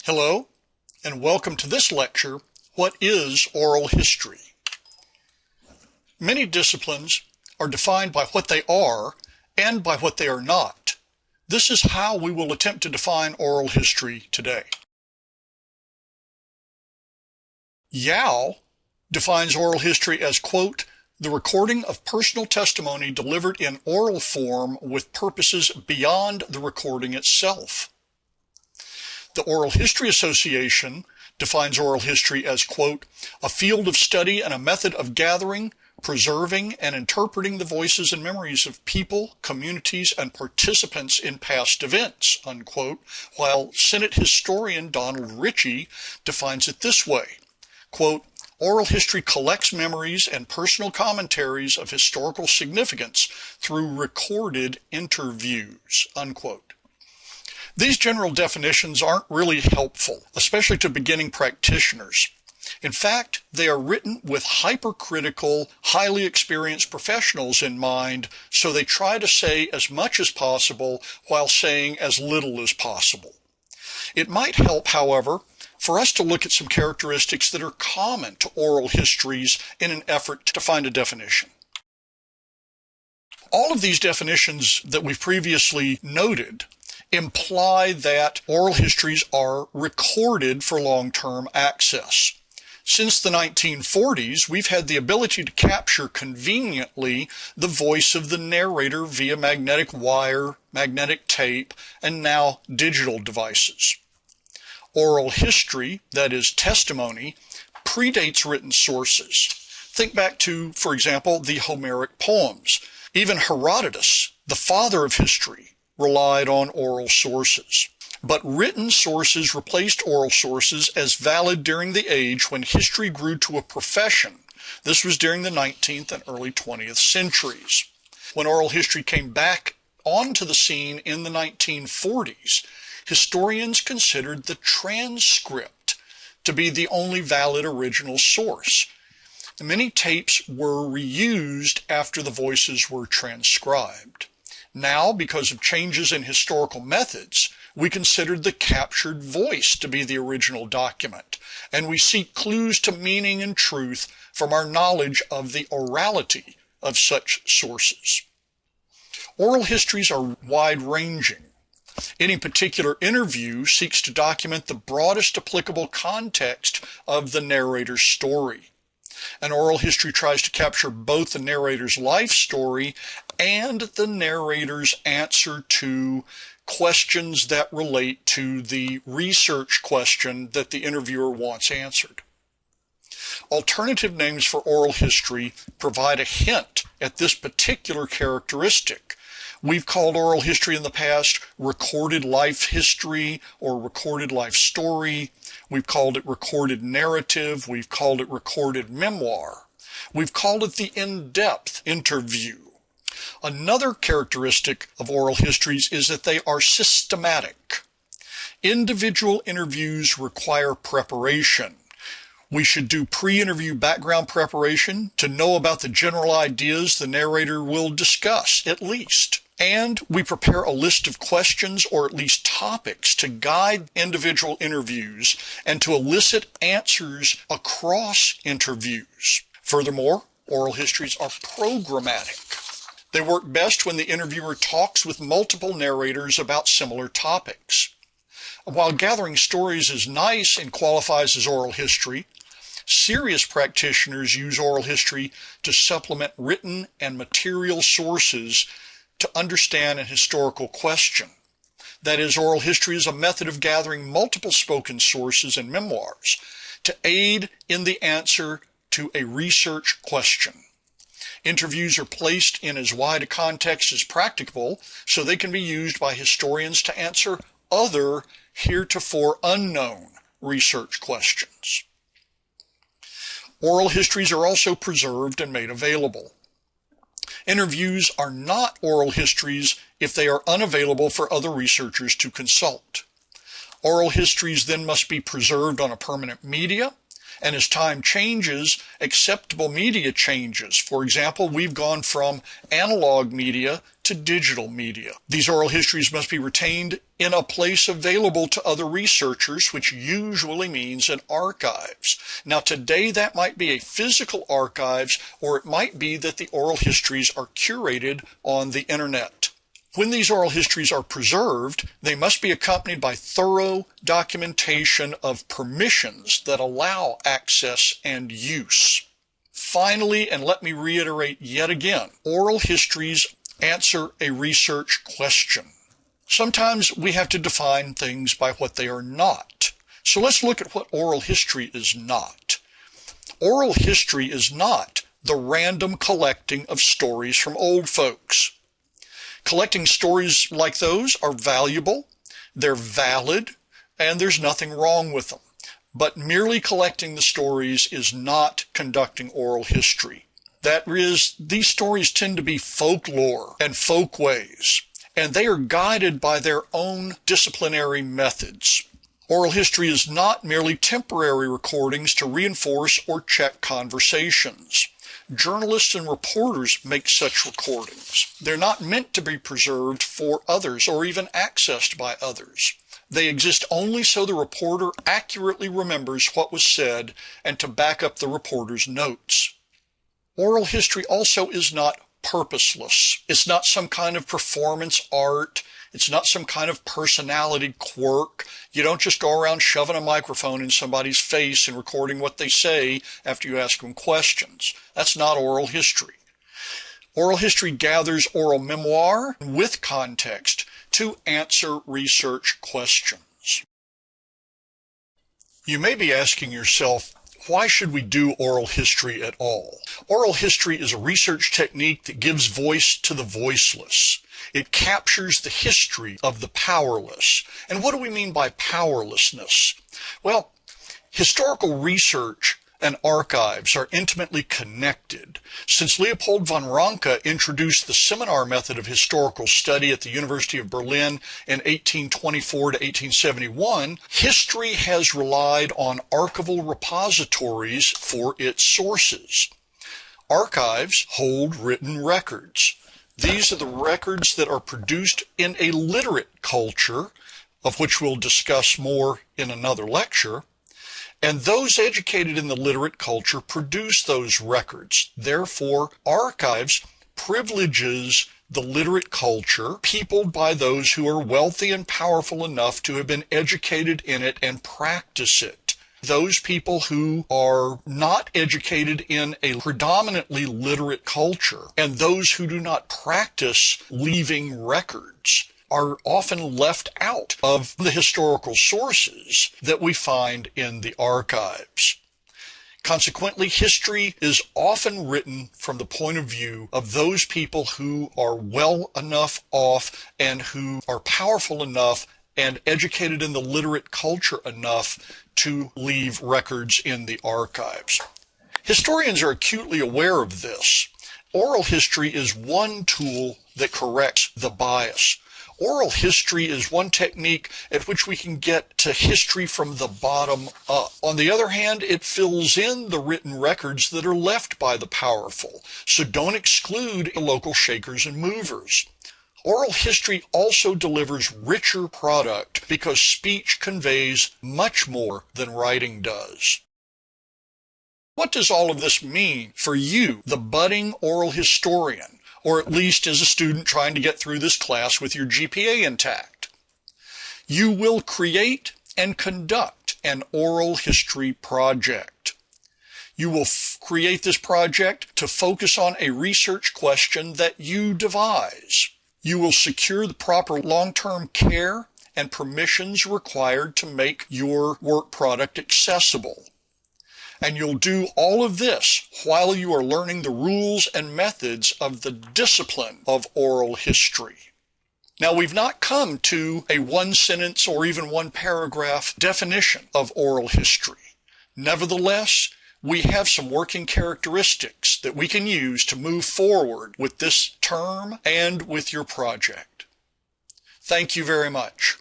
Hello, and welcome to this lecture, What is Oral History? Many disciplines are defined by what they are and by what they are not. This is how we will attempt to define oral history today. Yao defines oral history as, quote, the recording of personal testimony delivered in oral form with purposes beyond the recording itself. The Oral History Association defines oral history as, quote, a field of study and a method of gathering, preserving, and interpreting the voices and memories of people, communities, and participants in past events, unquote, while Senate historian Donald Ritchie defines it this way, quote, oral history collects memories and personal commentaries of historical significance through recorded interviews, unquote. These general definitions aren't really helpful, especially to beginning practitioners. In fact, they are written with hypercritical, highly experienced professionals in mind, so they try to say as much as possible while saying as little as possible. It might help, however, for us to look at some characteristics that are common to oral histories in an effort to find a definition. All of these definitions that we've previously noted imply that oral histories are recorded for long-term access. Since the 1940s, we've had the ability to capture conveniently the voice of the narrator via magnetic wire, magnetic tape, and now digital devices. Oral history, that is testimony, predates written sources. Think back to, for example, the Homeric poems. Even Herodotus, the father of history, relied on oral sources. But written sources replaced oral sources as valid during the age when history grew to a profession. This was during the 19th and early 20th centuries. When oral history came back onto the scene in the 1940s, historians considered the transcript to be the only valid original source. Many tapes were reused after the voices were transcribed. Now, because of changes in historical methods, we considered the captured voice to be the original document, and we seek clues to meaning and truth from our knowledge of the orality of such sources. Oral histories are wide-ranging. Any particular interview seeks to document the broadest applicable context of the narrator's story. An oral history tries to capture both the narrator's life story and the narrator's answer to questions that relate to the research question that the interviewer wants answered. Alternative names for oral history provide a hint at this particular characteristic. We've called oral history in the past recorded life history or recorded life story. We've called it recorded narrative. We've called it recorded memoir. We've called it the in-depth interview. Another characteristic of oral histories is that they are systematic. Individual interviews require preparation. We should do pre-interview background preparation to know about the general ideas the narrator will discuss, at least. And we prepare a list of questions or at least topics to guide individual interviews and to elicit answers across interviews. Furthermore, oral histories are programmatic. They work best when the interviewer talks with multiple narrators about similar topics. While gathering stories is nice and qualifies as oral history, serious practitioners use oral history to supplement written and material sources to understand an historical question. That is, oral history is a method of gathering multiple spoken sources and memoirs to aid in the answer to a research question. Interviews are placed in as wide a context as practicable so they can be used by historians to answer other heretofore unknown research questions. Oral histories are also preserved and made available. Interviews are not oral histories if they are unavailable for other researchers to consult. Oral histories then must be preserved on a permanent media And as time changes, acceptable media changes. For example, we've gone from analog media to digital media. These oral histories must be retained in a place available to other researchers, which usually means in archives. Now today that might be a physical archives, or it might be that the oral histories are curated on the internet. When these oral histories are preserved, they must be accompanied by thorough documentation of permissions that allow access and use. Finally, and let me reiterate yet again, oral histories answer a research question. Sometimes we have to define things by what they are not. So let's look at what oral history is not. Oral history is not the random collecting of stories from old folks. Collecting stories like those are valuable, they're valid, and there's nothing wrong with them. But merely collecting the stories is not conducting oral history. That is, these stories tend to be folklore and folkways, and they are guided by their own disciplinary methods. Oral history is not merely temporary recordings to reinforce or check conversations. Journalists and reporters make such recordings. They're not meant to be preserved for others or even accessed by others. They exist only so the reporter accurately remembers what was said and to back up the reporter's notes. Oral history also is not purposeless. It's not some kind of performance art. It's not some kind of personality quirk. You don't just go around shoving a microphone in somebody's face and recording what they say after you ask them questions. That's not oral history. Oral history gathers oral memoir with context to answer research questions. You may be asking yourself, why should we do oral history at all? Oral history is a research technique that gives voice to the voiceless. It captures the history of the powerless. And what do we mean by powerlessness? Well, historical research and archives are intimately connected. Since Leopold von Ranke introduced the seminar method of historical study at the University of Berlin in 1824 to 1871, history has relied on archival repositories for its sources. Archives hold written records. These are the records that are produced in a literate culture, of which we'll discuss more in another lecture. And those educated in the literate culture produce those records. Therefore, archives privileges the literate culture, peopled by those who are wealthy and powerful enough to have been educated in it and practice it. Those people who are not educated in a predominantly literate culture, and those who do not practice leaving records, are often left out of the historical sources that we find in the archives. Consequently, history is often written from the point of view of those people who are well enough off and who are powerful enough and educated in the literate culture enough to leave records in the archives. Historians are acutely aware of this. Oral history is one tool that corrects the bias. Oral history is one technique at which we can get to history from the bottom up. On the other hand, it fills in the written records that are left by the powerful. So don't exclude the local shakers and movers. Oral history also delivers richer product because speech conveys much more than writing does. What does all of this mean for you, the budding oral historian, or at least as a student trying to get through this class with your GPA intact? You will create and conduct an oral history project. You will create this project to focus on a research question that you devise. You will secure the proper long-term care and permissions required to make your work product accessible. And you'll do all of this while you are learning the rules and methods of the discipline of oral history. Now, we've not come to a one-sentence or even one-paragraph definition of oral history. Nevertheless, we have some working characteristics that we can use to move forward with this term and with your project. Thank you very much.